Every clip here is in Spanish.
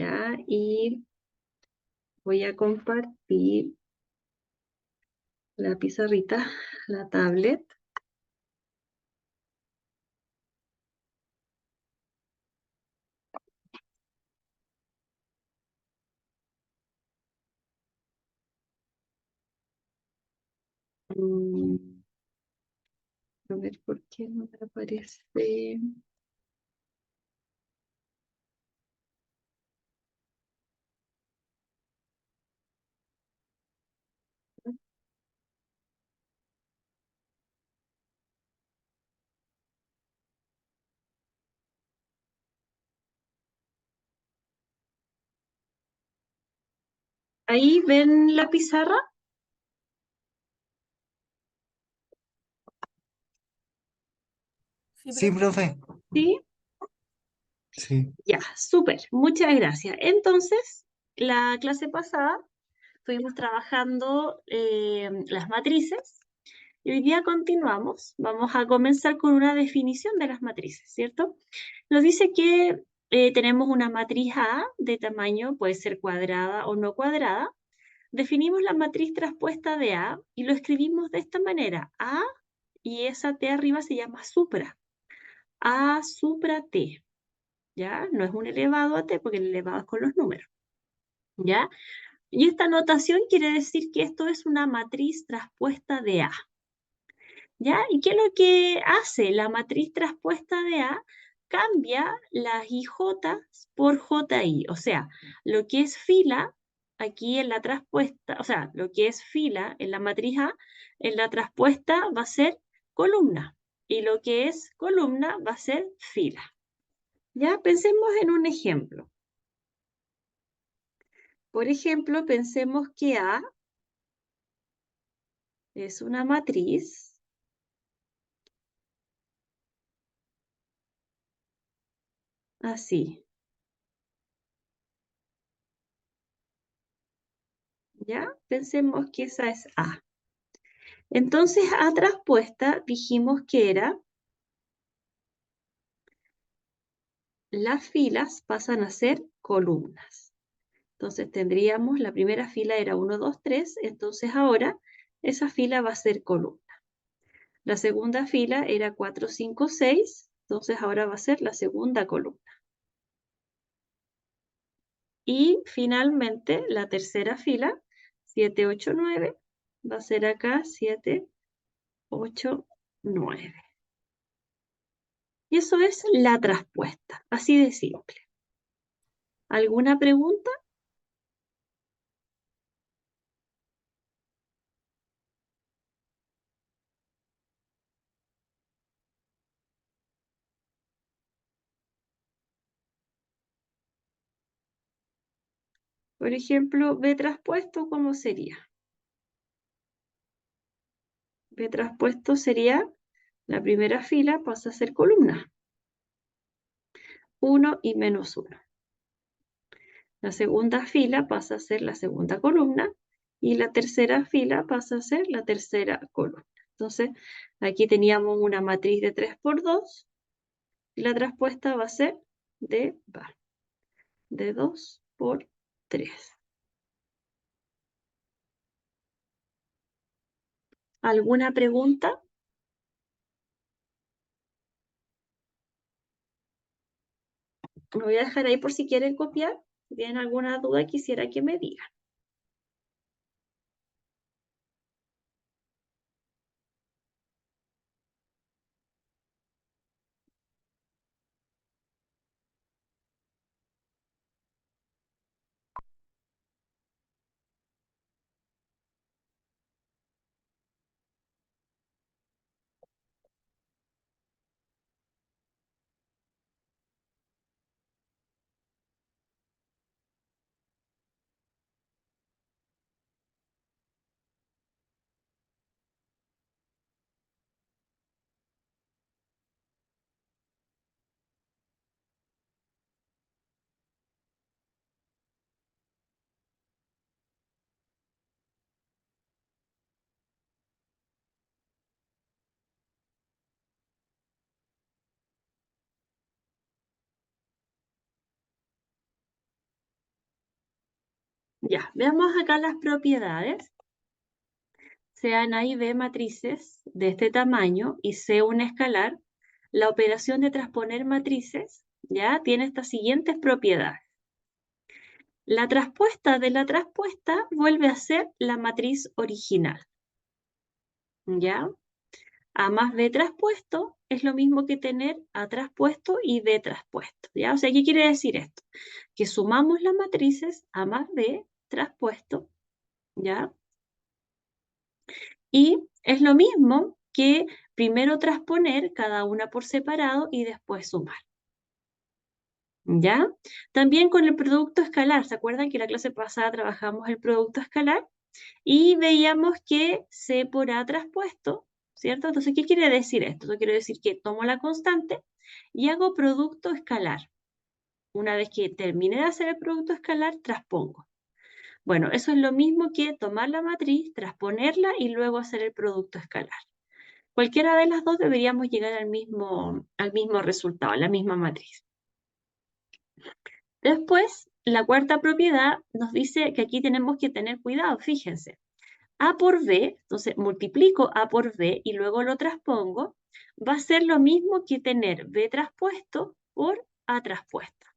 ¿ya? Y voy a compartir la pizarrita, la tablet. Mm, a ver por qué no me aparece. Ahí ven la pizarra, Sí, profe. ¿sí? Sí. Ya, súper, muchas gracias. Entonces, la clase pasada estuvimos trabajando las matrices y hoy día continuamos. Vamos a comenzar con una definición de las matrices, ¿cierto? Nos dice que tenemos una matriz A de tamaño, puede ser cuadrada o no cuadrada. Definimos la matriz traspuesta de A y lo escribimos de esta manera. A y esa T arriba se llama supra. A supra T, ¿ya? No es un elevado a T porque el elevado es con los números, ¿ya? Y esta notación quiere decir que esto es una matriz traspuesta de A, ¿ya? ¿Y qué es lo que hace la matriz traspuesta de A? Cambia las IJ por JI, o sea, lo que es fila aquí en la traspuesta, o sea, lo que es fila en la matriz A, en la traspuesta va a ser columna, y lo que es columna va a ser fila. Ya pensemos en un ejemplo. Por ejemplo, pensemos que A es una matriz así, ¿ya? Pensemos que esa es A. Entonces, A traspuesta dijimos que era las filas pasan a ser columnas. Entonces tendríamos, la primera fila era 1, 2, 3, entonces ahora esa fila va a ser columna. La segunda fila era 4, 5, 6, entonces ahora va a ser la segunda columna. Y finalmente la tercera fila, 7, 8, 9, va a ser acá 7, 8, 9. Y eso es la traspuesta, así de simple. ¿Alguna pregunta? Por ejemplo, B traspuesto, ¿cómo sería? B traspuesto sería la primera fila pasa a ser columna. 1 y menos 1. La segunda fila pasa a ser la segunda columna y la tercera fila pasa a ser la tercera columna. Entonces, aquí teníamos una matriz de 3 por 2 y la traspuesta va a ser de 2 por 3. ¿Alguna pregunta? Lo voy a dejar ahí por si quieren copiar. Si tienen alguna duda, quisiera que me digan. Ya, veamos acá las propiedades. Sean A y B matrices de este tamaño y C un escalar, la operación de transponer matrices ya tiene estas siguientes propiedades. La traspuesta de la traspuesta vuelve a ser la matriz original. ¿Ya? A más B traspuesto es lo mismo que tener A traspuesto y B traspuesto. ¿Ya? O sea, ¿qué quiere decir esto? Que sumamos las matrices A más B traspuesto, ¿ya? Y es lo mismo que primero transponer cada una por separado y después sumar. ¿Ya? También con el producto escalar. ¿Se acuerdan que la clase pasada trabajamos el producto escalar? Y veíamos que C por A traspuesto, ¿cierto? Entonces, ¿qué quiere decir esto? Esto quiere decir que tomo la constante y hago producto escalar. Una vez que termine de hacer el producto escalar, transpongo. Bueno, eso es lo mismo que tomar la matriz, transponerla y luego hacer el producto escalar. Cualquiera de las dos deberíamos llegar al mismo resultado, a la misma matriz. Después, la cuarta propiedad nos dice que aquí tenemos que tener cuidado, fíjense. A por B, entonces multiplico A por B y luego lo transpongo, va a ser lo mismo que tener B traspuesto por A traspuesta.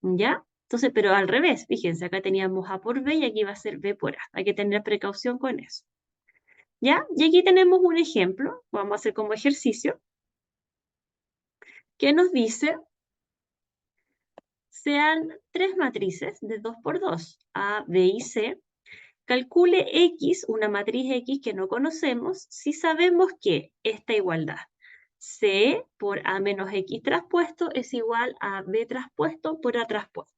¿Ya? Entonces, pero al revés, fíjense, acá teníamos A por B y aquí va a ser B por A. Hay que tener precaución con eso. ¿Ya? Y aquí tenemos un ejemplo, vamos a hacer como ejercicio, que nos dice sean tres matrices de 2 por 2, A, B y C. Calcule X, una matriz X que no conocemos, si sabemos que esta igualdad C por A menos X traspuesto es igual a B traspuesto por A traspuesto.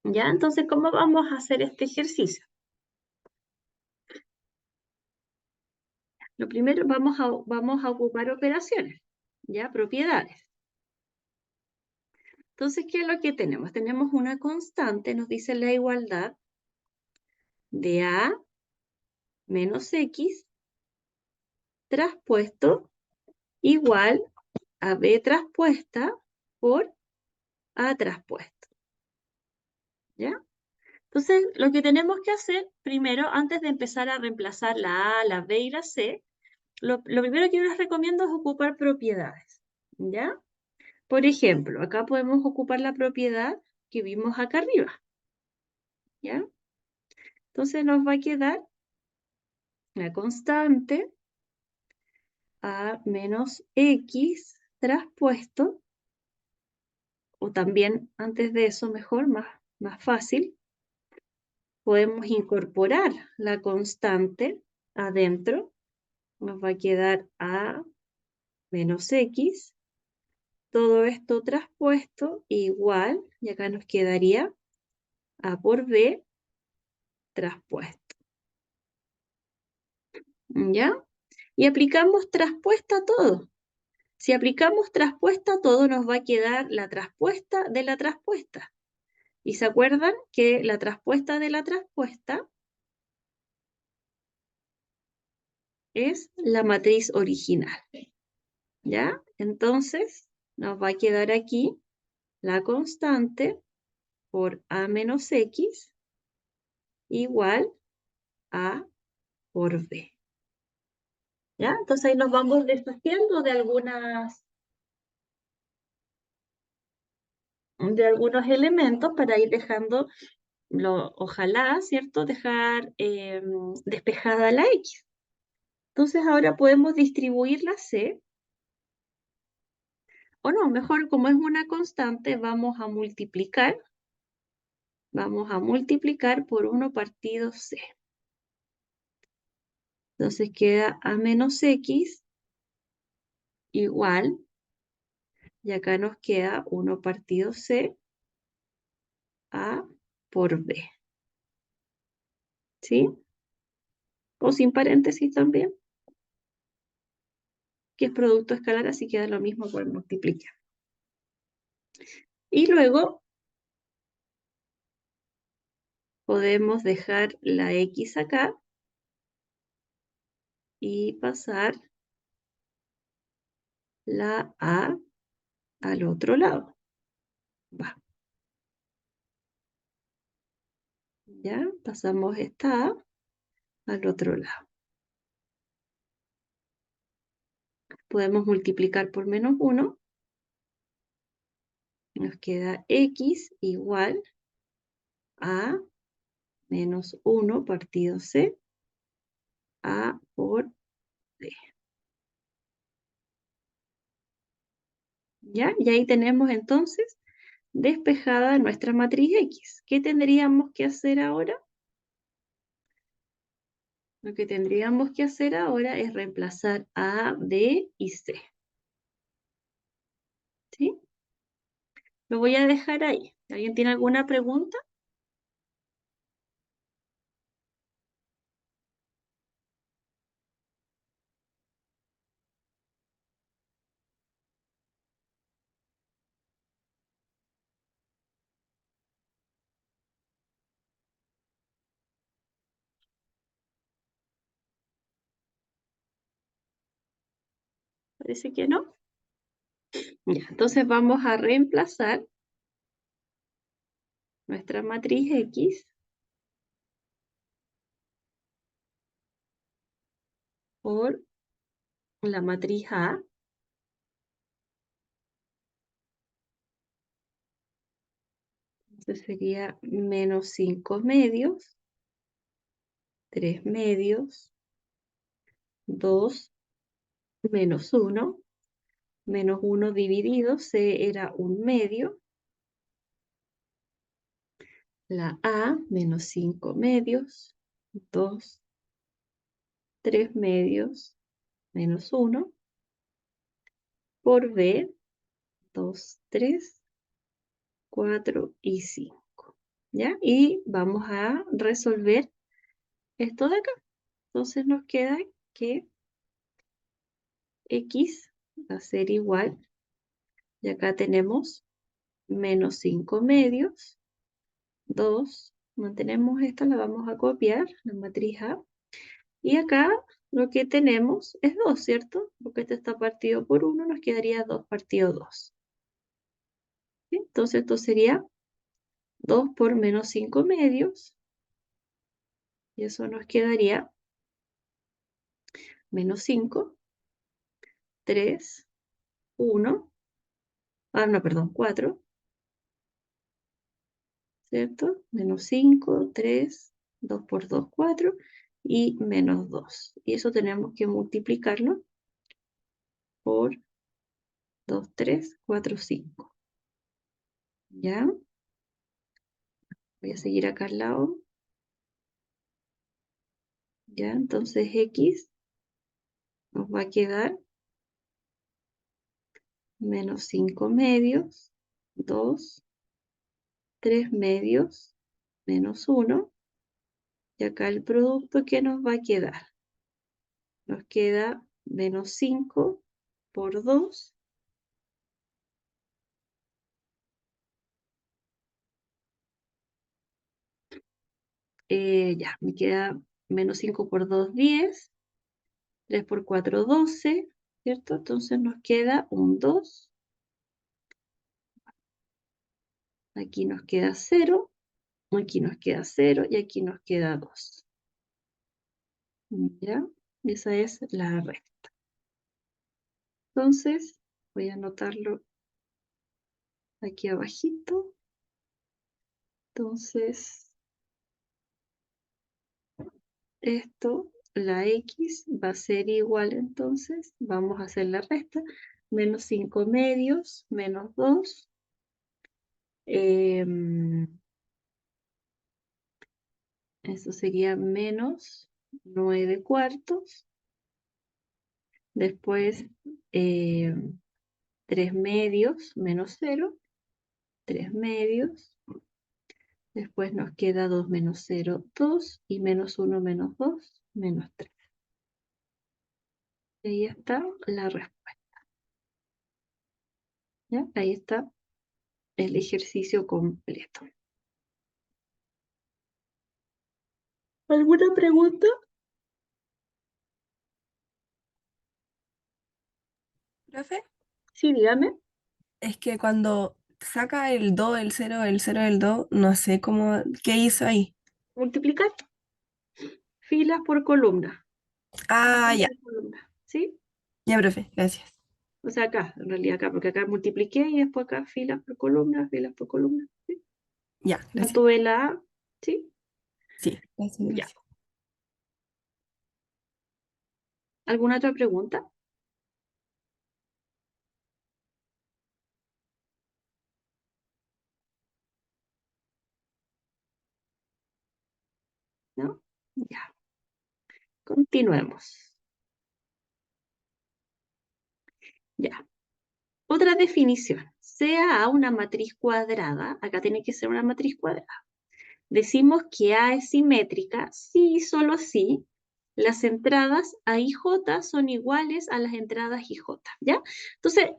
¿Ya? Entonces, ¿cómo vamos a hacer este ejercicio? Lo primero, vamos a ocupar operaciones, ¿ya? Propiedades. Entonces, ¿qué es lo que tenemos? Tenemos una constante, nos dice la igualdad de A menos X traspuesto igual a B traspuesta por A traspuesto, ¿ya? Entonces, lo que tenemos que hacer primero, antes de empezar a reemplazar la A, la B y la C, lo primero que yo les recomiendo es ocupar propiedades, ¿ya? Por ejemplo, acá podemos ocupar la propiedad que vimos acá arriba, ¿ya? Entonces nos va a quedar la constante A menos X traspuesto, o también antes de eso, mejor, más fácil, podemos incorporar la constante adentro, nos va a quedar A menos X, todo esto traspuesto igual, y acá nos quedaría A por B traspuesto, ¿ya? Y aplicamos traspuesta a todo. Si aplicamos traspuesta a todo, nos va a quedar la traspuesta de la traspuesta. ¿Y se acuerdan que la traspuesta de la traspuesta es la matriz original? ¿Ya? Entonces, nos va a quedar aquí la constante por A menos X igual A por B. ¿Ya? Entonces ahí nos vamos deshaciendo de algunos elementos para ir dejando, ojalá, ¿cierto? Dejar despejada la X. Entonces ahora podemos distribuir la C, o no, mejor como es una constante, vamos a multiplicar por 1 partido C. Entonces queda A menos X igual, y acá nos queda 1 partido C A por B. ¿sí? O sin paréntesis también, que es producto escalar, así queda lo mismo por multiplicar. Y luego podemos dejar la X acá y pasar la A al otro lado. Va. Ya, pasamos esta A al otro lado. Podemos multiplicar por menos 1. Nos queda X igual a menos 1 partido C, A por D. ¿Ya? Y ahí tenemos entonces despejada nuestra matriz X. ¿Qué tendríamos que hacer ahora? Lo que tendríamos que hacer ahora es reemplazar A, B y C. ¿Sí? Lo voy a dejar ahí. ¿Alguien tiene alguna pregunta? Parece que no. Ya, entonces vamos a reemplazar nuestra matriz X por la matriz A. Entonces sería menos 5 medios, 3 medios, 2 menos 1. Menos 1 dividido, C era 1 medio. La A, menos 5 medios, 2, 3 medios, menos 1. Por B, 2, 3, 4 y 5. ¿Ya? Y vamos a resolver esto de acá. Entonces nos queda que X va a ser igual, y acá tenemos menos 5 medios, 2, mantenemos esta, la vamos a copiar, la matriz A, y acá lo que tenemos es 2, ¿cierto? Porque este está partido por 1, nos quedaría 2 partido 2. ¿Sí? Entonces esto sería 2 por menos 5 medios, y eso nos quedaría menos 5, 3, 1, no, perdón, 4, ¿cierto? Menos 5, 3, 2 por 2, 4, y menos 2. Y eso tenemos que multiplicarlo por 2, 3, 4, 5. ¿Ya? Voy a seguir acá al lado. ¿Ya? Entonces X nos va a quedar menos 5 medios, 2, 3 medios, menos 1. Y acá el producto que nos va a quedar. Nos queda menos 5 por 2. Ya, me queda menos 5 por 2, 10. 3 por 4, 12, ¿cierto? Entonces nos queda un 2. Aquí nos queda 0. Aquí nos queda 0 y aquí nos queda 2. ¿Ya? Esa es la recta. Entonces, voy a anotarlo aquí abajito. Entonces, esto, la X va a ser igual, entonces, vamos a hacer la resta. Menos 5 medios, menos 2. Eso sería menos 9 cuartos. Después, 3 medios, menos 0. 3 medios. Después nos queda 2 menos 0, 2, y menos 1 menos 2, menos 3. Ahí está la respuesta. ¿Ya? Ahí está el ejercicio completo. ¿Alguna pregunta? Profe, Sí, dígame. es que cuando saca el 2, el 0 del 2, no sé cómo, ¿qué hizo ahí? Multiplicar filas por columna. Ah, Filas ya, por columna. ¿Sí? ya, profe, gracias. O sea, acá, en realidad acá, porque acá multipliqué y después acá filas por columna, filas por columna. ¿Sí? Ya, gracias. Mantuve la A. ¿Sí? Sí, gracias, Ya. gracias. ¿Alguna otra pregunta? ¿No? Ya. Continuemos. Ya. Otra definición. Sea A una matriz cuadrada, acá tiene que ser una matriz cuadrada. Decimos que A es simétrica si y solo si las entradas A y J son iguales a las entradas I, J, ¿ya? Entonces,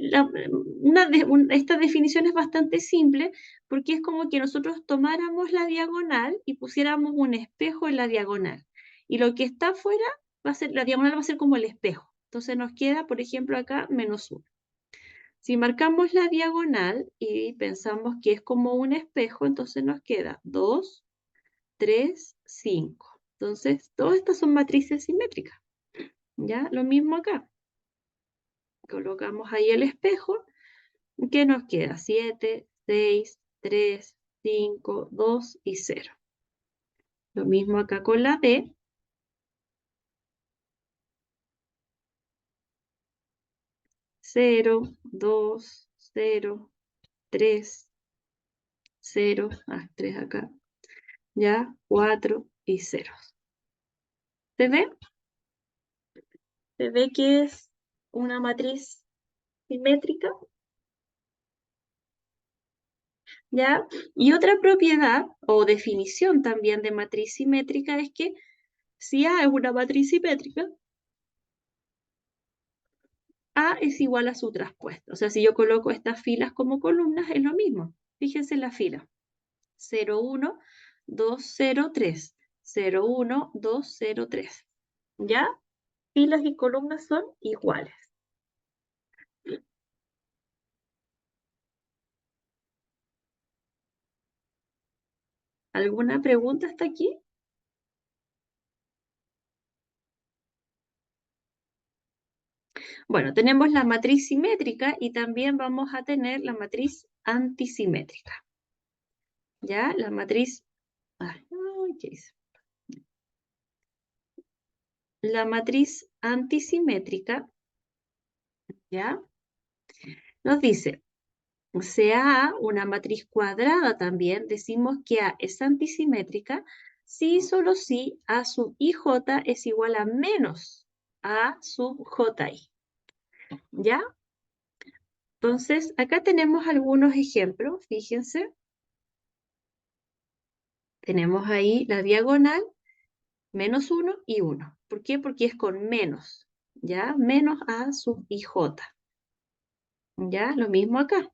esta definición es bastante simple porque es como que nosotros tomáramos la diagonal y pusiéramos un espejo en la diagonal. Y lo que está afuera, la diagonal va a ser como el espejo. Entonces nos queda, por ejemplo, acá menos 1. Si marcamos la diagonal y pensamos que es como un espejo, entonces nos queda 2, 3, 5. Entonces, todas estas son matrices simétricas. ¿Ya? Lo mismo acá. Colocamos ahí el espejo. ¿Qué nos queda? 7, 6, 3, 5, 2 y 0. Lo mismo acá con la D. 0, 2, 0, 3, 0, 3 acá. ¿Ya? 4 y 0. ¿Se ve? ¿Se ve que es una matriz simétrica? ¿Ya? Y otra propiedad o definición también de matriz simétrica es que si A es una matriz simétrica, A es igual a su traspuesto. O sea, si yo coloco estas filas como columnas, es lo mismo. Fíjense en la fila. 0, 1, 2, 0, 3. 0, 1, 2, 0, 3. ¿Ya? Filas y columnas son iguales. ¿Alguna pregunta hasta aquí? Bueno, tenemos la matriz simétrica y también vamos a tener la matriz antisimétrica. ¿Ya? La matriz... Ay, ¿qué hice? La matriz antisimétrica, ¿ya? Nos dice, sea A una matriz cuadrada también, decimos que A es antisimétrica si y solo si A sub IJ es igual a menos A sub JI, ¿ya? Entonces, acá tenemos algunos ejemplos, fíjense. Tenemos ahí la diagonal, menos 1 y 1. ¿Por qué? Porque es con menos, ¿ya? Menos A sub IJ, ¿ya? Lo mismo acá.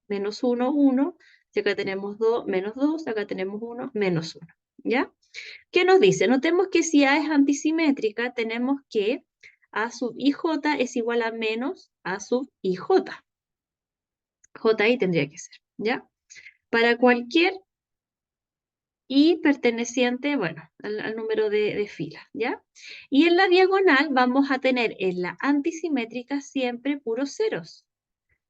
Menos 1, 1. Si acá tenemos 2, menos 2, acá tenemos 1, menos 1. ¿Ya? ¿Qué nos dice? Notemos que si A es antisimétrica, tenemos que A sub IJ es igual a menos A sub IJ. JI tendría que ser, ¿ya? Para cualquier I perteneciente, bueno, al número de filas, ¿ya? Y en la diagonal vamos a tener en la antisimétrica siempre puros ceros.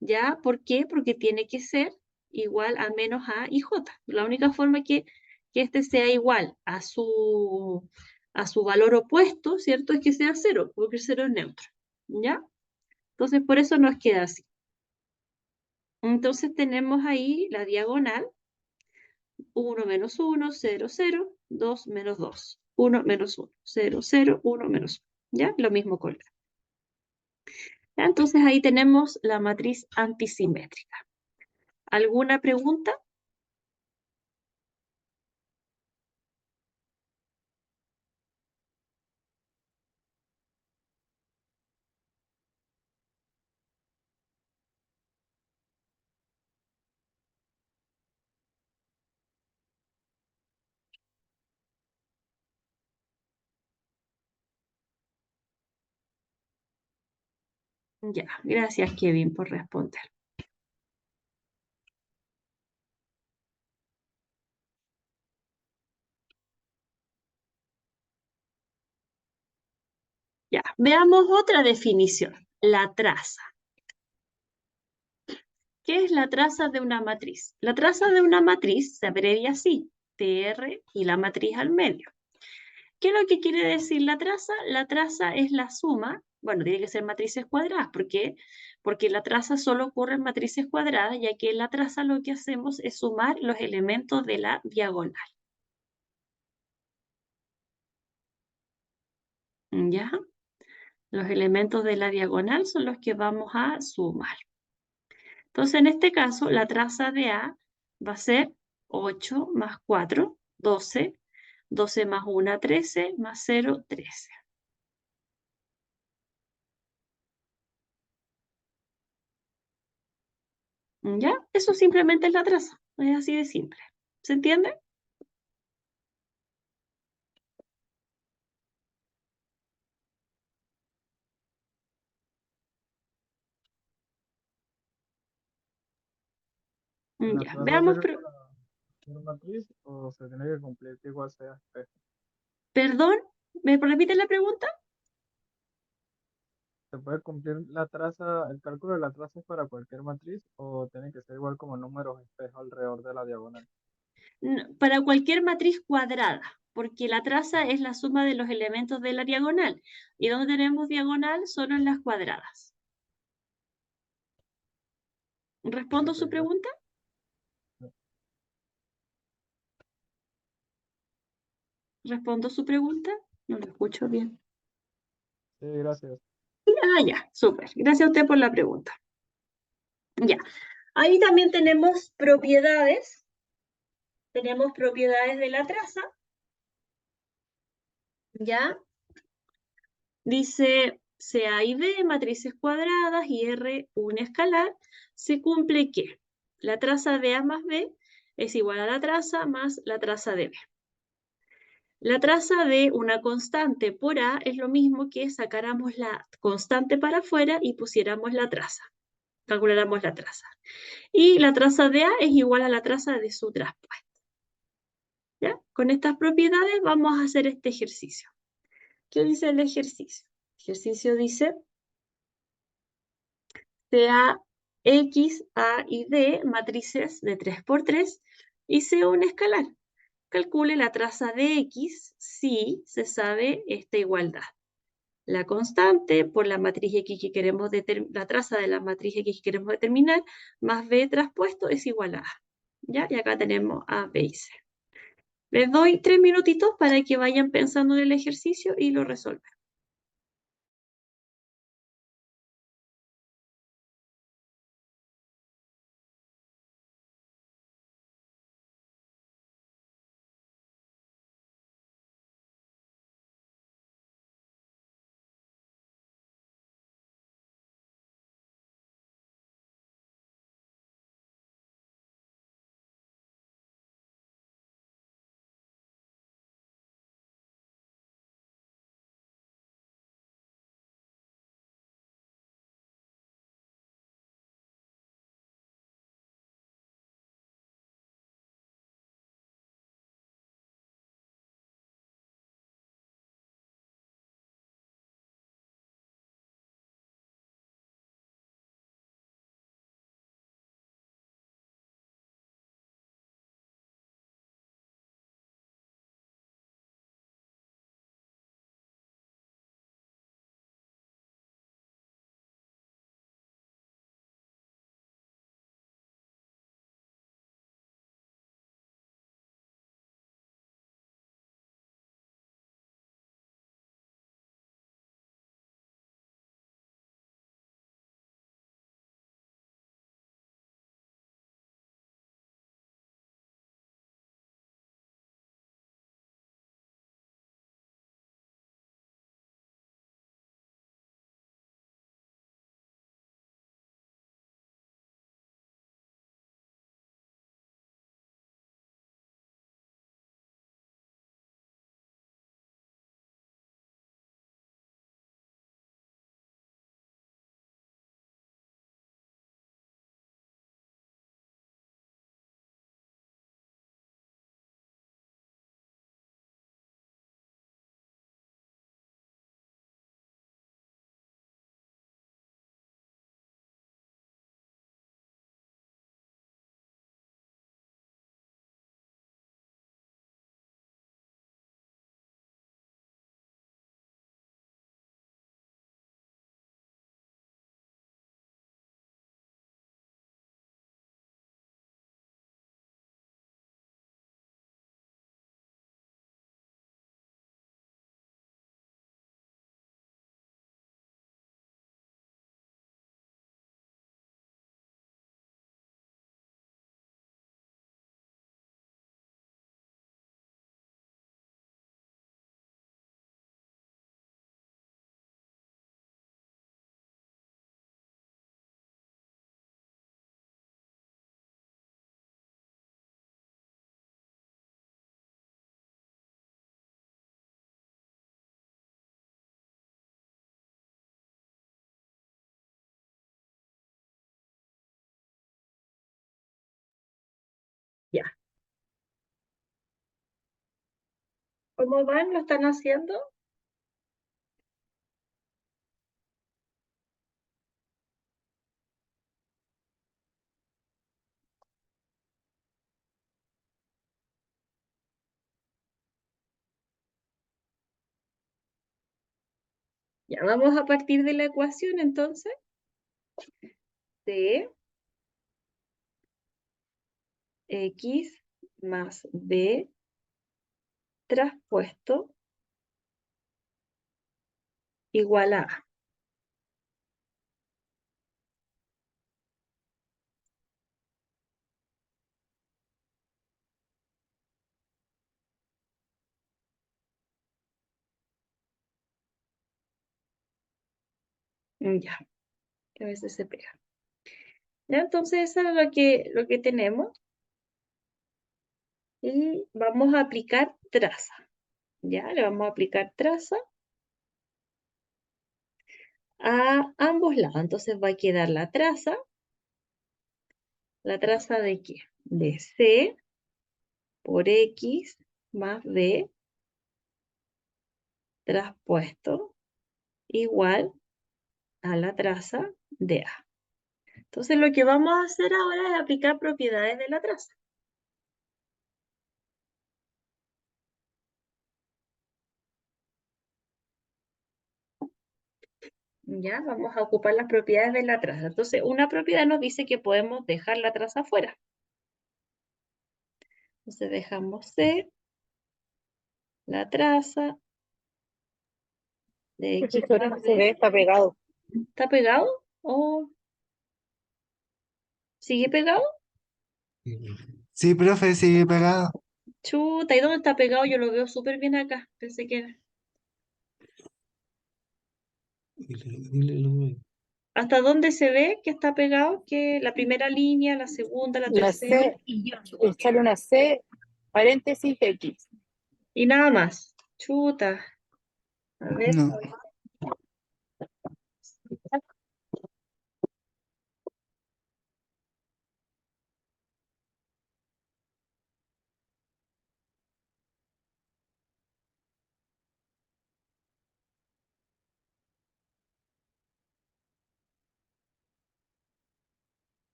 ¿Ya? ¿Por qué? Porque tiene que ser igual a menos A y J. La única forma que este sea igual a su valor opuesto, ¿cierto? Es que sea cero, porque el cero es neutro. ¿Ya? Entonces, por eso nos queda así. Entonces, tenemos ahí la diagonal. 1 menos 1, 0, 0, 2 menos 2. 1 menos 1, 0, 0, 1 menos 1. ¿Ya? Lo mismo con la. ¿Ya? Entonces, ahí tenemos la matriz antisimétrica. ¿Alguna pregunta? Ya, gracias Kevin por responder. Ya, veamos otra definición, la traza. ¿Qué es la traza de una matriz? La traza de una matriz se abrevia así, TR y la matriz al medio. ¿Qué es lo que quiere decir la traza? La traza es la suma, bueno, tiene que ser matrices cuadradas, ¿por qué? Porque la traza solo ocurre en matrices cuadradas, ya que en la traza lo que hacemos es sumar los elementos de la diagonal. ¿Ya? Los elementos de la diagonal son los que vamos a sumar. Entonces, en este caso, la traza de A va a ser 8 más 4, 12, 12 más 1, 13, más 0, 13. ¿Ya? Eso simplemente es la traza. Es así de simple. ¿Se entiende? ¿La Ya. traza Veamos. sirve para una matriz o se tiene que cumplir que igual sea espejo? Perdón, ¿me repite la pregunta? ¿Se puede cumplir la traza, el cálculo de la traza es para cualquier matriz o tiene que ser igual como números espejos alrededor de la diagonal? Para cualquier matriz cuadrada, porque la traza es la suma de los elementos de la diagonal. Y donde tenemos diagonal solo en las cuadradas. ¿Respondo Ok, su pregunta? ¿Respondo su pregunta? No lo escucho bien. sí, gracias. Ah, ya, súper. Gracias a usted por la pregunta. Ya. Ahí también tenemos propiedades. Tenemos propiedades de la traza. ¿Ya? Dice C, A y B, matrices cuadradas y R, un escalar. Se cumple que la traza de A más B es igual a la traza más la traza de B. La traza de una constante por A es lo mismo que sacáramos la constante para afuera y pusiéramos la traza. Calculáramos la traza. Y la traza de A es igual a la traza de su traspuesto. ¿Ya? Con estas propiedades vamos a hacer este ejercicio. ¿Qué dice el ejercicio? El ejercicio dice, sea X, A y D matrices de 3 por 3 y sea un escalar. Calcule la traza de X si se sabe esta igualdad. La constante por la matriz X que queremos la traza de la matriz X que queremos determinar, más B traspuesto es igual a A. ¿Ya? Y acá tenemos A, B y C. Les doy 3 minutitos para que vayan pensando en el ejercicio y lo resuelvan. ¿Cómo van? ¿Lo están haciendo? Ya, vamos a partir de la ecuación entonces. De X más B traspuesto igual a A. Ya, que a veces se pega. Ya, entonces eso es lo que tenemos. Y vamos a aplicar traza. Ya, le vamos a aplicar traza a ambos lados. Entonces va a quedar la traza de qué? De C por X más B traspuesto igual a la traza de A. Entonces lo que vamos a hacer ahora es aplicar propiedades de la traza. Ya, vamos a ocupar las propiedades de la traza. Entonces, una propiedad nos dice que podemos dejar la traza afuera. Entonces dejamos C, la traza de X Profesora, más no se B. ve, está pegado. ¿Está pegado? ¿O sigue pegado? Sí, profe, sigue pegado. Chuta, ¿y dónde está pegado? Yo lo veo súper bien acá. Pensé que era. ¿Hasta dónde se ve que está pegado? Que la primera línea, la segunda, la La tercera. C, echarle una C, paréntesis X. Y nada más. Chuta. A ver. No.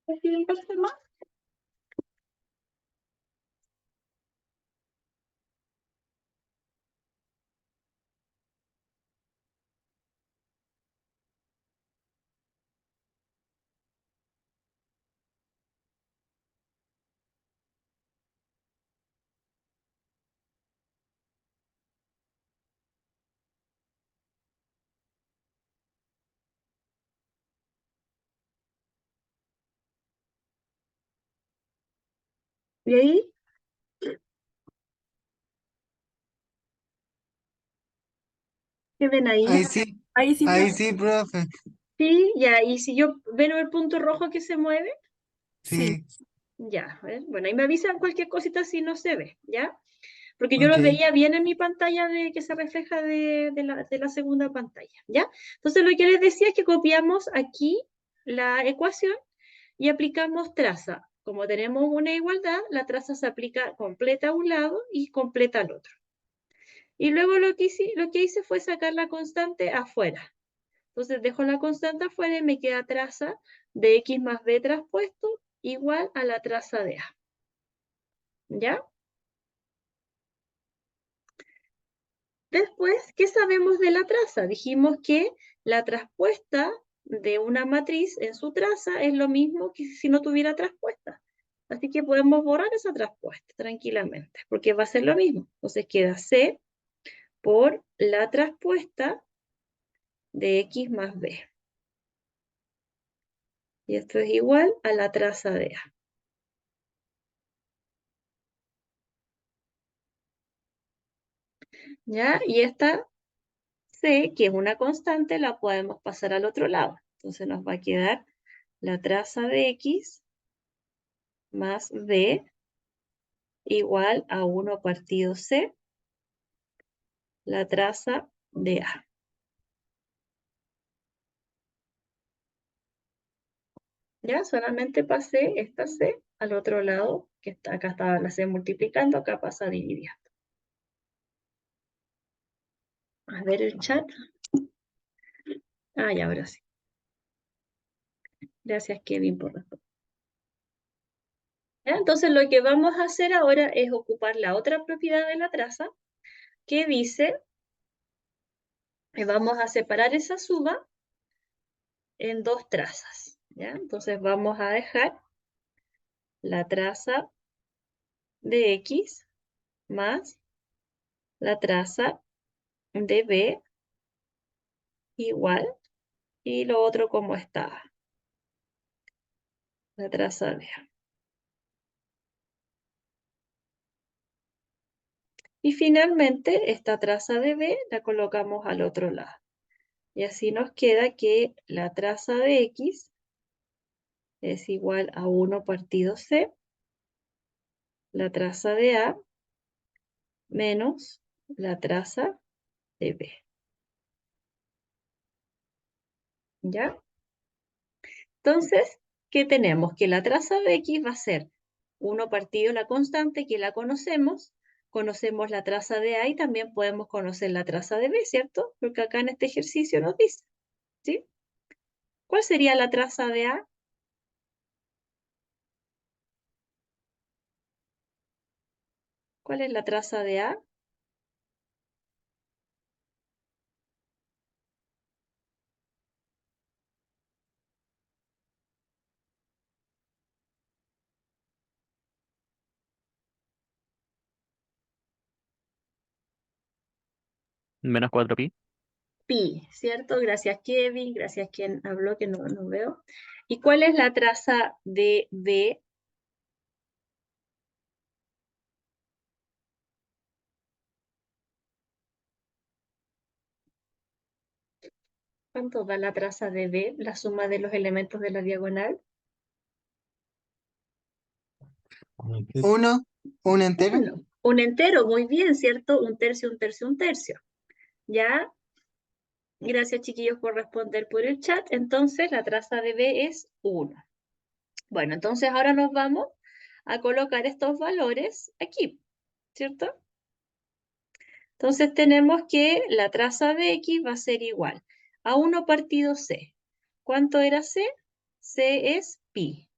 ¿Así me parece más? ¿Y ahí? ¿Qué ven ahí? Ahí sí, Ahí profe. sí, profe. Sí, ya. Y si yo ven el punto rojo que se mueve, Sí. Sí, ya. ¿Ven? Bueno, ahí me avisan cualquier cosita si no se ve, ¿ya? Porque yo ok. lo veía bien en mi pantalla de que se refleja de la segunda pantalla, ¿ya? Entonces lo que les decía es que copiamos aquí la ecuación y aplicamos traza. Como tenemos una igualdad, la traza se aplica completa a un lado y completa al otro. Y luego lo que hice fue sacar la constante afuera. Entonces dejo la constante afuera y me queda traza de X más B traspuesto igual a la traza de A. ¿Ya? Después, ¿qué sabemos de la traza? Dijimos que la traspuesta de una matriz en su traza es lo mismo que si no tuviera traspuesta. Así que podemos borrar esa traspuesta tranquilamente, porque va a ser lo mismo. Entonces queda C por la traspuesta de X más B. Y esto es igual a la traza de A. ¿Ya? Y esta C, que es una constante, la podemos pasar al otro lado. Entonces nos va a quedar la traza de X más B igual a 1 partido C, la traza de A. Ya, solamente pasé esta C al otro lado, que está, acá estaba la C multiplicando, acá pasa dividiendo. A ver el chat. Ah, ya, ahora sí. Gracias, Kevin, por responder. ¿Ya? Entonces, lo que vamos a hacer ahora es ocupar la otra propiedad de la traza, que dice que vamos a separar esa suma en dos trazas. ¿Ya? Entonces, vamos a dejar la traza de X más la traza de B igual, y lo otro como estaba, la traza de A. Y finalmente, esta traza de B la colocamos al otro lado. Y así nos queda que la traza de X es igual a 1 partido C, la traza de A menos la traza de B. ¿Ya? Entonces, ¿qué tenemos? Que la traza de X va a ser 1 partido la constante, que la conocemos. Conocemos la traza de A y también podemos conocer la traza de B, ¿cierto? Porque acá en este ejercicio nos dice, ¿sí? ¿Cuál sería la traza de A? ¿Cuál es la traza de A? Menos 4pi. Pi, ¿cierto? Gracias, Kevin. Gracias, quien habló, que no veo. ¿Y cuál es la traza de B? ¿Cuánto da la traza de B? La suma de los elementos de la diagonal. Uno, un entero. Uno. Un entero, muy bien, ¿cierto? Un tercio, un tercio, un tercio. ¿Ya? Gracias, chiquillos, por responder por el chat. Entonces, la traza de B es 1. Bueno, entonces ahora nos vamos a colocar estos valores aquí, ¿cierto? Entonces tenemos que la traza de X va a ser igual a 1 partido C. ¿Cuánto era C? C es pi.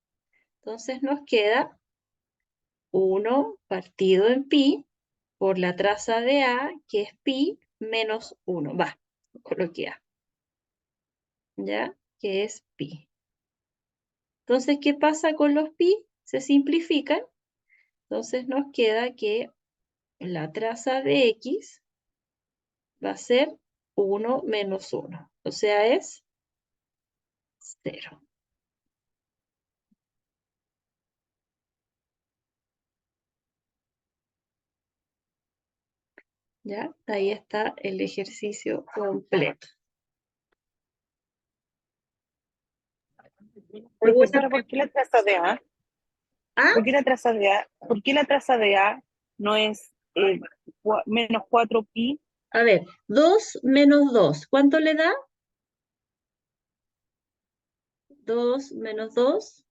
Entonces nos queda 1 partido en pi por la traza de A, que es pi menos 1. Va, coloqué A. ¿Ya? Que es pi. Entonces, ¿qué pasa con los pi? Se simplifican. Entonces nos queda que la traza de X va a ser 1 menos 1. O sea, es 0. ¿Ya? Ahí está el ejercicio completo. Profesora, ¿por qué la traza de A? ¿Ah? ¿Por qué la traza de A? ¿Por qué la traza de A no es menos 4pi? A ver, 2 menos 2. ¿Cuánto le da? 2 menos 2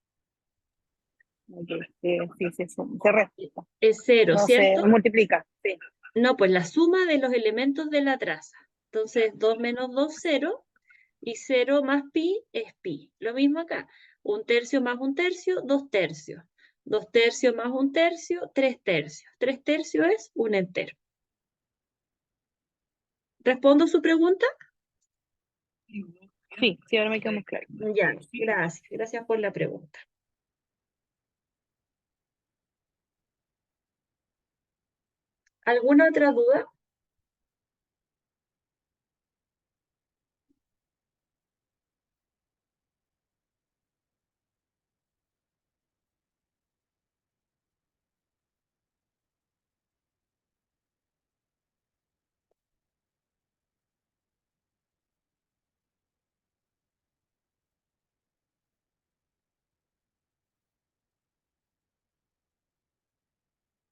Se resta. es 0, No se ¿cierto? multiplica. Sí. No, pues la suma de los elementos de la traza. Entonces, 2 menos 2, 0. Y 0 más pi es pi. Lo mismo acá. 1 tercio más 1 tercio, 2 tercios. 2 tercios más 1 tercio, 3 tercios. 3 tercios es un entero. ¿Respondo su pregunta? Sí, ahora me queda más claro. Ya, gracias. Gracias por la pregunta. ¿Alguna otra duda?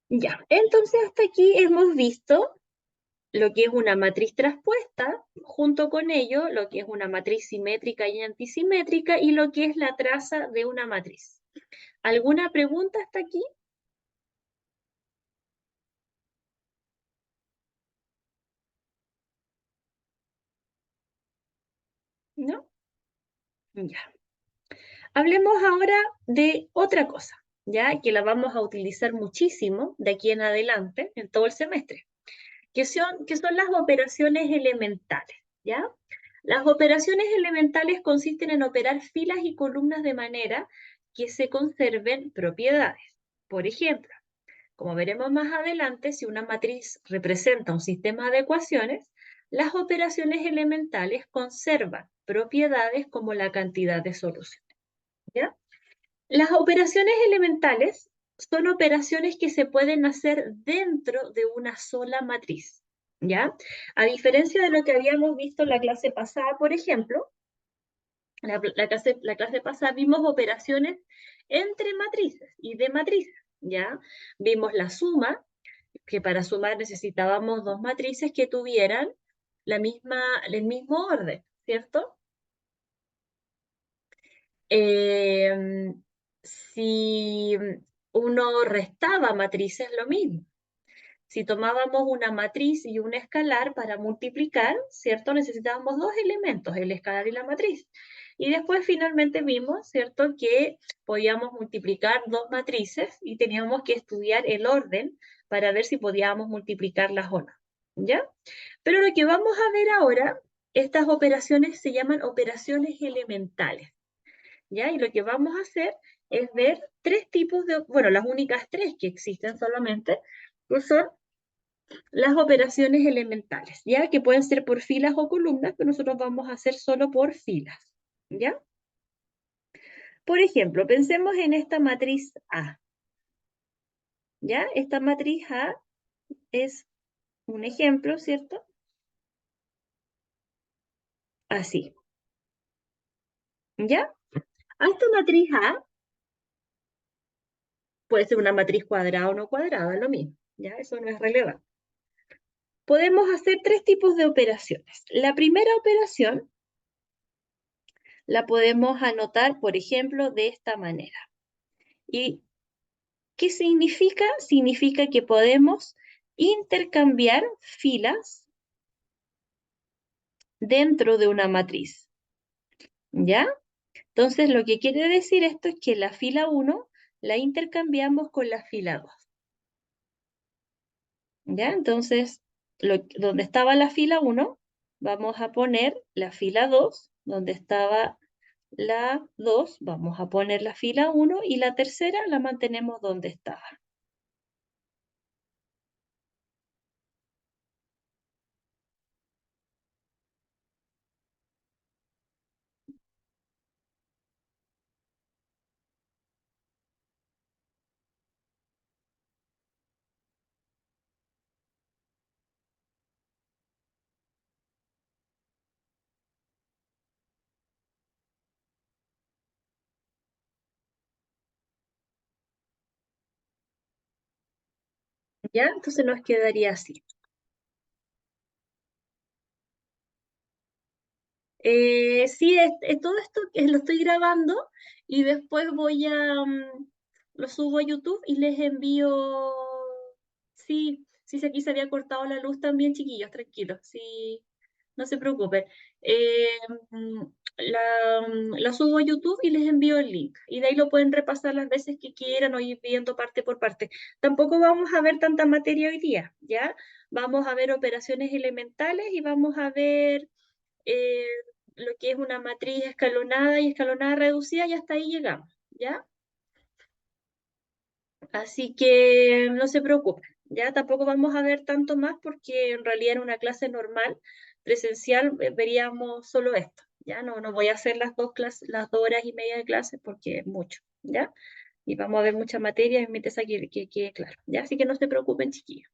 Ya, entonces hasta aquí hemos visto lo que es una matriz traspuesta, junto con ello, lo que es una matriz simétrica y antisimétrica, y lo que es la traza de una matriz. ¿Alguna pregunta hasta aquí? ¿No? Ya. Hablemos ahora de otra cosa, ya que la vamos a utilizar muchísimo de aquí en adelante, en todo el semestre, que son las operaciones elementales, ¿ya? Las operaciones elementales consisten en operar filas y columnas de manera que se conserven propiedades. Por ejemplo, como veremos más adelante, si una matriz representa un sistema de ecuaciones, las operaciones elementales conservan propiedades como la cantidad de soluciones, ¿ya? Las operaciones elementales son operaciones que se pueden hacer dentro de una sola matriz, ¿ya? A diferencia de lo que habíamos visto en la clase pasada, por ejemplo, la clase pasada vimos operaciones entre matrices y de matrices, ¿ya? Vimos la suma, que para sumar necesitábamos dos matrices que tuvieran el mismo orden, ¿cierto? Si uno restaba matrices, lo mismo. Si tomábamos una matriz y un escalar para multiplicar, ¿cierto? Necesitábamos dos elementos, el escalar y la matriz. Y después finalmente vimos, ¿cierto?, que podíamos multiplicar dos matrices y teníamos que estudiar el orden para ver si podíamos multiplicarlas o no, ¿ya? Pero lo que vamos a ver ahora, estas operaciones se llaman operaciones elementales, ¿ya? Y lo que vamos a hacer es ver tres tipos de, bueno, las únicas tres que existen solamente, que son las operaciones elementales, ¿ya? Que pueden ser por filas o columnas, pero nosotros vamos a hacer solo por filas, ¿ya? Por ejemplo, pensemos en esta matriz A, ¿ya? Esta matriz A es un ejemplo, ¿cierto? Así, ¿ya? A esta matriz A puede ser una matriz cuadrada o no cuadrada, lo mismo, ¿ya? Eso no es relevante. Podemos hacer tres tipos de operaciones. La primera operación la podemos anotar, por ejemplo, de esta manera. ¿Y qué significa? Significa que podemos intercambiar filas dentro de una matriz, ¿ya? Entonces, lo que quiere decir esto es que la fila 1 la intercambiamos con la fila 2, ¿ya? Entonces, donde estaba la fila 1, vamos a poner la fila 2, donde estaba la 2, vamos a poner la fila 1 y la tercera la mantenemos donde estaba. ¿Ya? Entonces nos quedaría así. Sí, todo esto lo estoy grabando y después lo subo a YouTube y les envío. Sí, sí, aquí se había cortado la luz también, chiquillos, tranquilos, sí, no se preocupen. Eh, mm, la subo a YouTube y les envío el link. Y de ahí lo pueden repasar las veces que quieran o ir viendo parte por parte. Tampoco vamos a ver tanta materia hoy día, ¿ya? Vamos a ver operaciones elementales y vamos a ver eh, lo que es una matriz escalonada y escalonada reducida, y hasta ahí llegamos, ¿ya? Así que no se preocupen, ya tampoco vamos a ver tanto más porque en realidad en una clase normal, presencial, veríamos solo esto, ¿ya? No voy a hacer las las 2 horas y media de clase porque es mucho, ¿ya? Y vamos a ver mucha materia, y mi tesa que quede claro, ¿ya? Así que no se preocupen, chiquillos.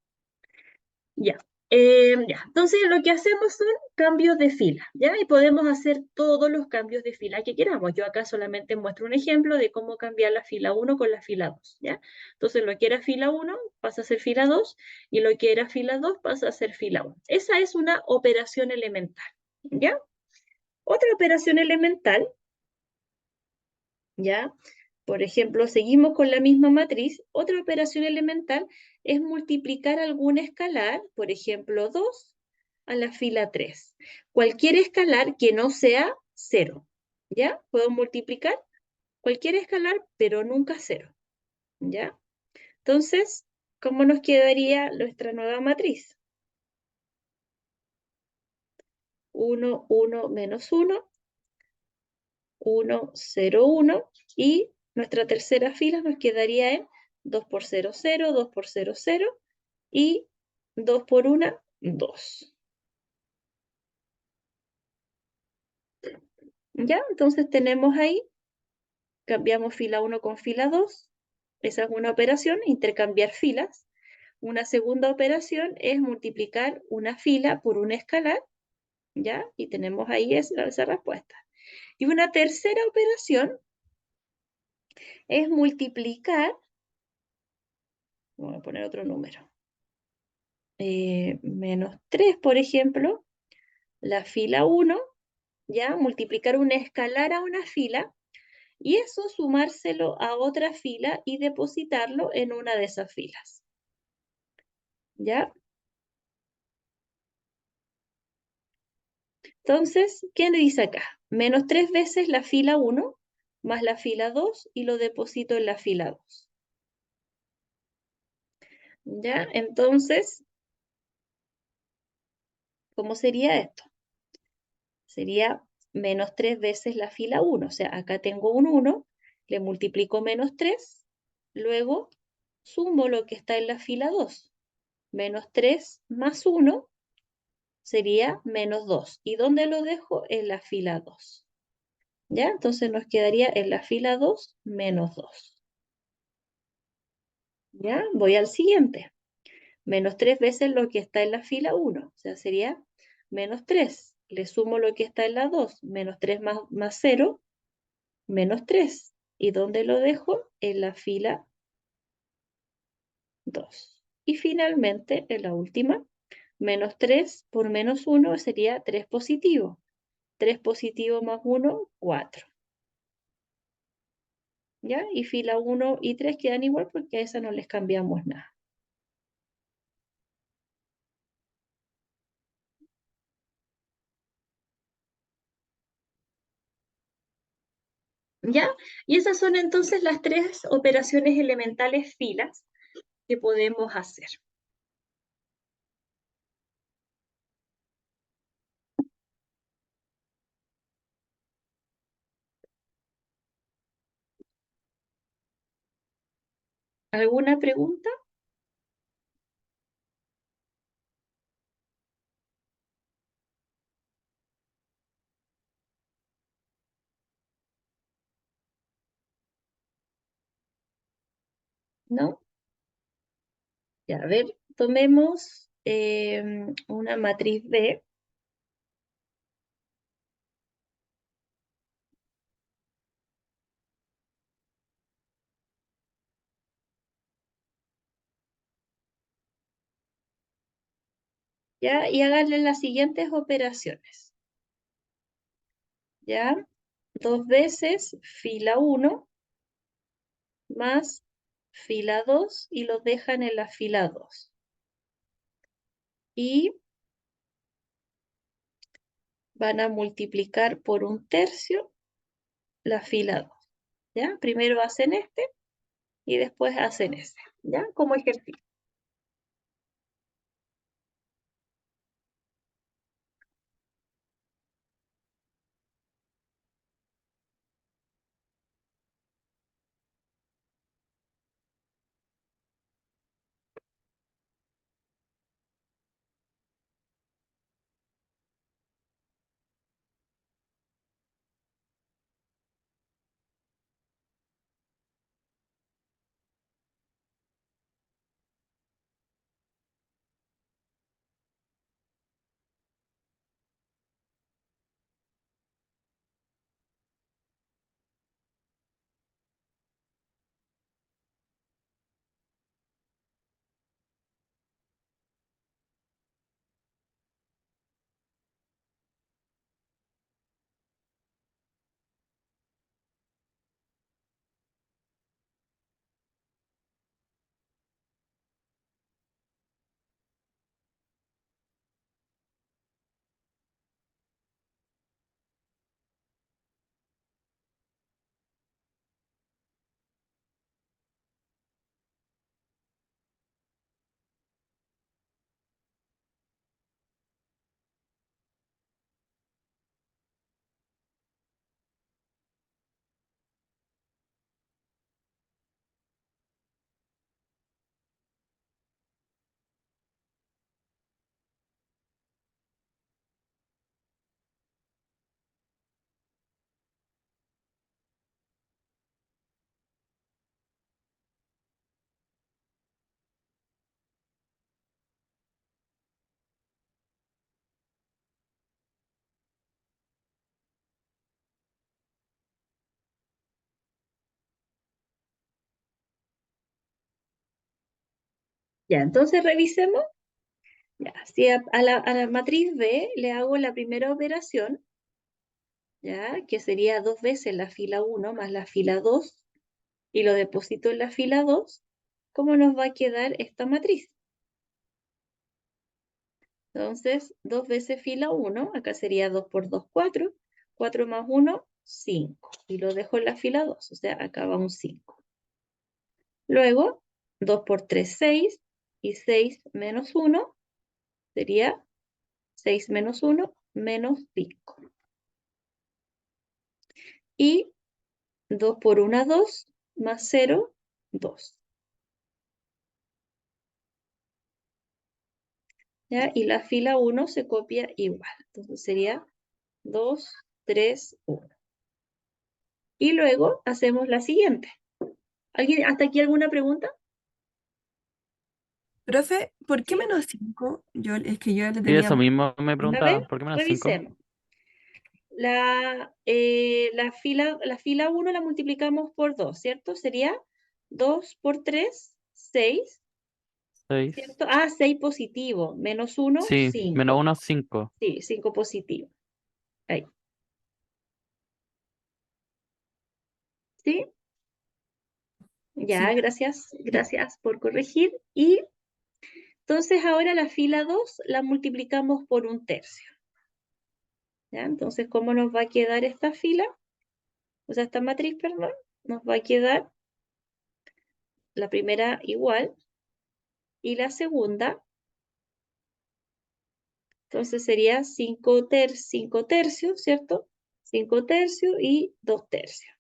Ya. Ya, entonces lo que hacemos son cambios de fila, ¿ya? Y podemos hacer todos los cambios de fila que queramos. Yo acá solamente muestro un ejemplo de cómo cambiar la fila 1 con la fila 2, ¿ya? Entonces lo que era fila 1 pasa a ser fila 2 y lo que era fila 2 pasa a ser fila 1. Esa es una operación elemental, ¿ya? Otra operación elemental, ¿ya? Por ejemplo, seguimos con la misma matriz. Otra operación elemental es multiplicar algún escalar, por ejemplo, 2 a la fila 3. Cualquier escalar que no sea 0, ¿ya? Puedo multiplicar cualquier escalar, pero nunca 0, ¿ya? Entonces, ¿cómo nos quedaría nuestra nueva matriz? 1, 1, menos 1, 1, 0, 1, y nuestra tercera fila nos quedaría en 2 por 0, 0, 2 por 0, 0, y 2 por 1, 2. ¿Ya? Entonces tenemos ahí, cambiamos fila 1 con fila 2. Esa es una operación, intercambiar filas. Una segunda operación es multiplicar una fila por un escalar, ¿ya? Y tenemos ahí esa respuesta. Y una tercera operación es multiplicar, voy a poner otro número, menos 3, por ejemplo, la fila 1, ¿ya? Multiplicar un escalar a una fila y eso sumárselo a otra fila y depositarlo en una de esas filas, ¿ya? Entonces, ¿qué le dice acá? Menos 3 veces la fila 1 más la fila 2 y lo deposito en la fila 2. ¿Ya? Entonces, ¿cómo sería esto? Sería menos 3 veces la fila 1. O sea, acá tengo un 1, le multiplico menos 3, luego sumo lo que está en la fila 2. Menos 3 más 1 sería menos 2. ¿Y dónde lo dejo? En la fila 2. ¿Ya? Entonces nos quedaría en la fila 2 menos 2. ¿Ya? Voy al siguiente. Menos 3 veces lo que está en la fila 1. O sea, sería menos 3. Le sumo lo que está en la 2. Menos 3 más 0, menos 3. ¿Y dónde lo dejo? En la fila 2. Y finalmente, en la última, menos 3 por menos 1 sería 3 positivo. 3 positivo más 1, 4. ¿Ya? Y fila 1 y 3 quedan igual porque a esa no les cambiamos nada. ¿Ya? Y esas son entonces las tres operaciones elementales filas que podemos hacer. ¿Alguna pregunta? ¿No? Ya, a ver, tomemos una matriz B. ¿Ya? Y háganle las siguientes operaciones. ¿Ya? 2 veces fila 1 más fila 2 y los dejan en la fila 2. Y van a multiplicar por 1/3 la fila 2. ¿Ya? Primero hacen este y después hacen ese. ¿Ya? Como ejercicio. Ya, entonces revisemos. Ya, si a la matriz B le hago la primera operación, ya, que sería 2 veces la fila 1 más la fila 2, y lo deposito en la fila 2, ¿cómo nos va a quedar esta matriz? Entonces, 2 veces fila 1, acá sería 2 por 2, 4, 4 más 1, 5, y lo dejo en la fila 2, o sea, acá va un 5. Luego, 2 por 3, 6, y 6 menos 1 sería 6 menos 1, menos 5. Y 2 por 1, 2, más 0, 2. ¿Ya? Y la fila 1 se copia igual. Entonces sería 2, 3, 1. Y luego hacemos la siguiente. ¿Alguien, hasta aquí alguna pregunta? Profe, ¿por qué Sí. menos 5? Es que yo le Sí, tenía... eso mismo me A preguntaba, ver, ¿por qué menos 5? revisemos. La fila 1 la multiplicamos por 2, ¿cierto? Sería 2 por 3, 6, 6. ¿cierto? Ah, 6 positivo, menos 1, Sí, menos 5. 1, 5. Sí, 5 positivo. Ahí. ¿Sí? Ya, Sí. gracias por corregir. Y entonces ahora la fila 2 la multiplicamos por 1/3. ¿Ya? Entonces, ¿cómo nos va a quedar esta fila? O sea, esta matriz, perdón, nos va a quedar la primera igual y la segunda, entonces sería 5 tercios, ¿cierto? 5 tercios y 2 tercios.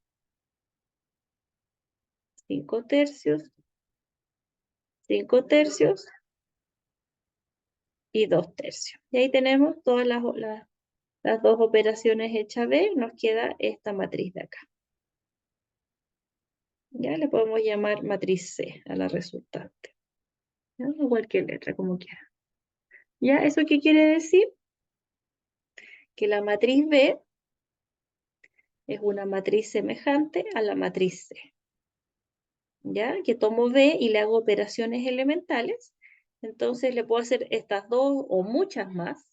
5 tercios, 5 tercios y 2 tercios. Y ahí tenemos todas las dos operaciones hechas B, nos queda esta matriz de acá. Ya le podemos llamar matriz C a la resultante. ¿Ya? O cualquier letra, como quiera. ¿Ya? ¿Eso qué quiere decir? Que la matriz B es una matriz semejante a la matriz C. ¿Ya? Que tomo B y le hago operaciones elementales. Entonces le puedo hacer estas dos o muchas más.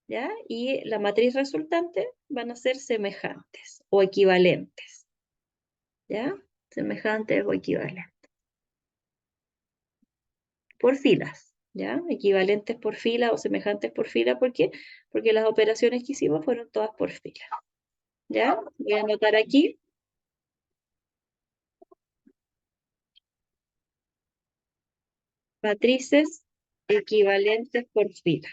¿Ya? Y la matriz resultante van a ser semejantes o equivalentes. ¿Ya? Semejantes o equivalentes. Por filas, ¿ya? Equivalentes por fila o semejantes por fila, ¿por qué? Porque las operaciones que hicimos fueron todas por fila, ¿ya? Voy a anotar aquí. Matrices equivalentes por fila.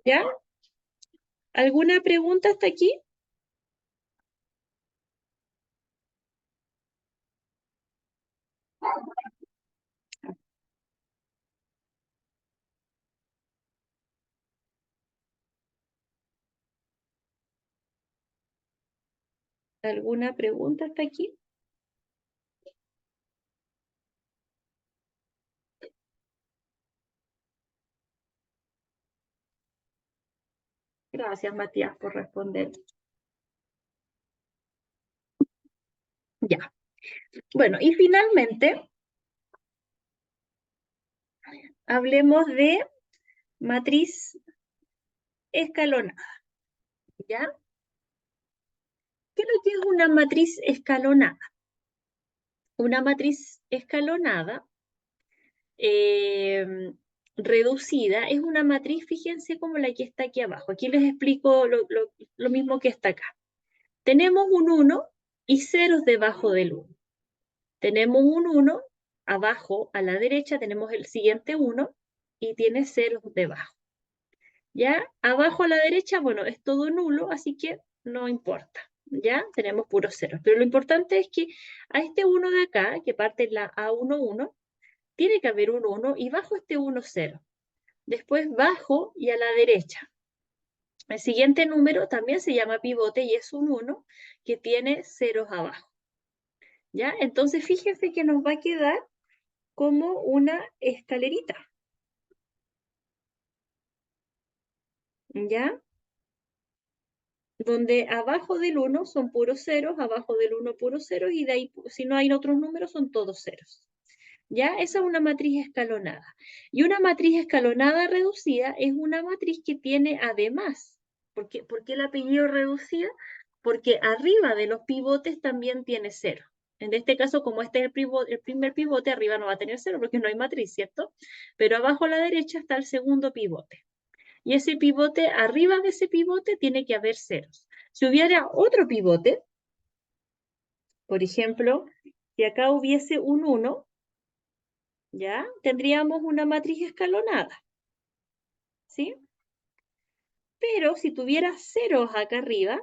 ¿Ya? ¿Alguna pregunta hasta aquí? ¿Alguna pregunta hasta aquí? Gracias, Matías, por responder. Ya. Bueno, y finalmente, hablemos de matriz escalonada, ¿ya? ¿Qué es lo que es una matriz escalonada? Una matriz escalonada reducida es una matriz, fíjense como la que está aquí abajo. Aquí les explico lo mismo que está acá. Tenemos un 1 y ceros debajo del 1. Tenemos un 1 abajo a la derecha, tenemos el siguiente 1 y tiene ceros debajo. ¿Ya? Abajo a la derecha, bueno, es todo nulo, así que no importa. ¿Ya? Tenemos puros ceros. Pero lo importante es que a este 1 de acá, que parte en la A11, tiene que haber un 1 y bajo este 1, 0. Después bajo y a la derecha. El siguiente número también se llama pivote y es un 1 que tiene ceros abajo. ¿Ya? Entonces fíjense que nos va a quedar como una escalerita. ¿ya? Donde abajo del 1 son puros ceros, abajo del 1 puros ceros, y de ahí, si no hay otros números, son todos ceros. ¿Ya? Esa es una matriz escalonada. Y una matriz escalonada reducida es una matriz que tiene además, ¿por qué el apellido reducida? Porque arriba de los pivotes también tiene cero. En este caso, como este es el primer pivote, arriba no va a tener cero porque no hay matriz, ¿cierto? Pero abajo a la derecha está el segundo pivote. Y ese pivote, arriba de ese pivote, tiene que haber ceros. Si hubiera otro pivote, por ejemplo, si acá hubiese un 1, ¿ya? Tendríamos una matriz escalonada, ¿sí? Pero si tuviera ceros acá arriba,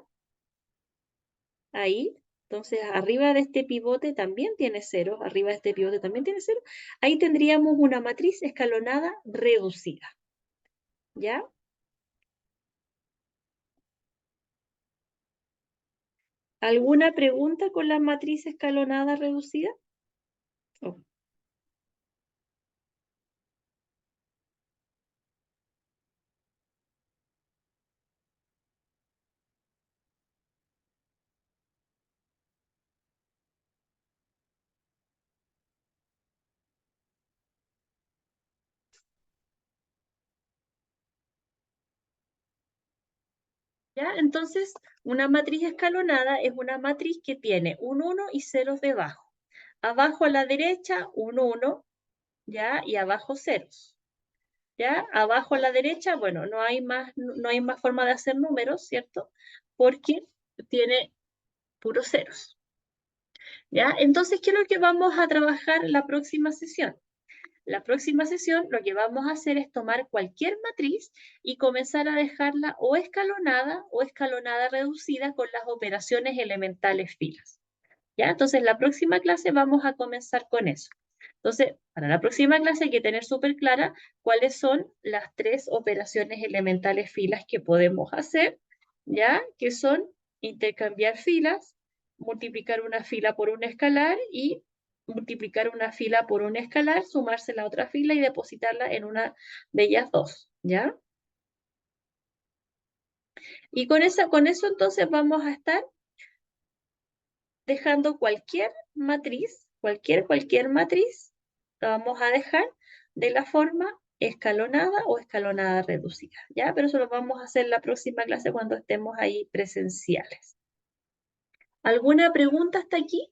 ahí, entonces arriba de este pivote también tiene ceros, arriba de este pivote también tiene ceros, ahí tendríamos una matriz escalonada reducida, ¿ya? ¿Alguna pregunta con la matriz escalonada reducida? Oh. ¿Ya? Entonces, una matriz escalonada es una matriz que tiene un 1 y ceros debajo. Abajo a la derecha, un 1, ¿ya? Y abajo ceros. ¿Ya? Abajo a la derecha, bueno, no hay más forma de hacer números, ¿cierto? Porque tiene puros ceros. ¿Ya? Entonces, ¿qué es lo que vamos a trabajar en la próxima sesión? La próxima sesión lo que vamos a hacer es tomar cualquier matriz y comenzar a dejarla o escalonada reducida con las operaciones elementales filas. ¿Ya? Entonces, la próxima clase vamos a comenzar con eso. Entonces, para la próxima clase hay que tener súper clara cuáles son las 3 operaciones elementales filas que podemos hacer, ¿ya? Que son intercambiar filas, multiplicar una fila por un escalar y multiplicar una fila por un escalar, sumarse la otra fila y depositarla en una de ellas dos, ¿ya? Y con eso entonces vamos a estar dejando cualquier matriz, la vamos a dejar de la forma escalonada o escalonada reducida, ¿ya? Pero eso lo vamos a hacer la próxima clase cuando estemos ahí presenciales. ¿Alguna pregunta hasta aquí?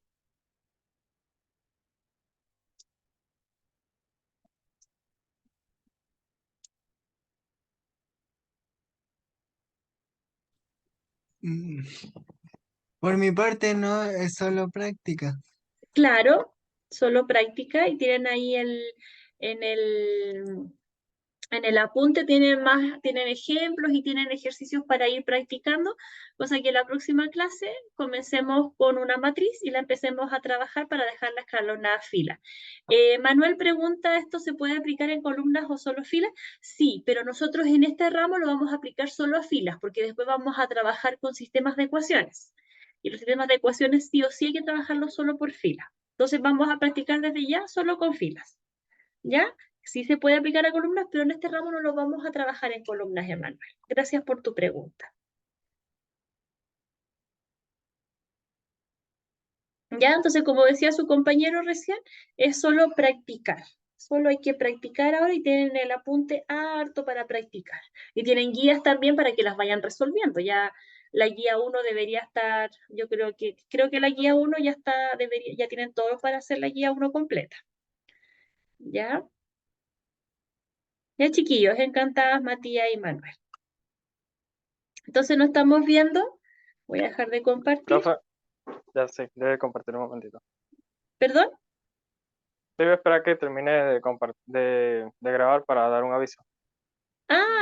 Mm, Por mi parte, no, es solo práctica. Claro, solo práctica y tienen ahí en el, en el apunte tienen ejemplos y tienen ejercicios para ir practicando, cosa que la próxima clase comencemos con una matriz y la empecemos a trabajar para dejarla escalonada a fila. Manuel pregunta, ¿esto se puede aplicar en columnas o solo filas? Sí, pero nosotros en este ramo lo vamos a aplicar solo a filas, porque después vamos a trabajar con sistemas de ecuaciones. Y los sistemas de ecuaciones sí o sí hay que trabajarlos solo por fila. Entonces vamos a practicar desde ya solo con filas. ¿Ya? Sí se puede aplicar a columnas, pero en este ramo no lo vamos a trabajar en columnas, Emanuel. Gracias por tu pregunta. ¿Ya? Entonces, como decía su compañero recién, es solo practicar. Solo hay que practicar ahora y tienen el apunte harto para practicar. Y tienen guías también para que las vayan resolviendo. Ya la guía 1 debería estar, yo creo que la guía 1 ya está, ya tienen todos para hacer la guía 1 completa. ¿Ya? Ya, chiquillos, encantadas Matías y Manuel. Entonces nos estamos viendo. Voy a dejar de compartir. Profe, ya sé, debe compartir un momentito. ¿Perdón? Debe esperar que termine de grabar para dar un aviso. Ah,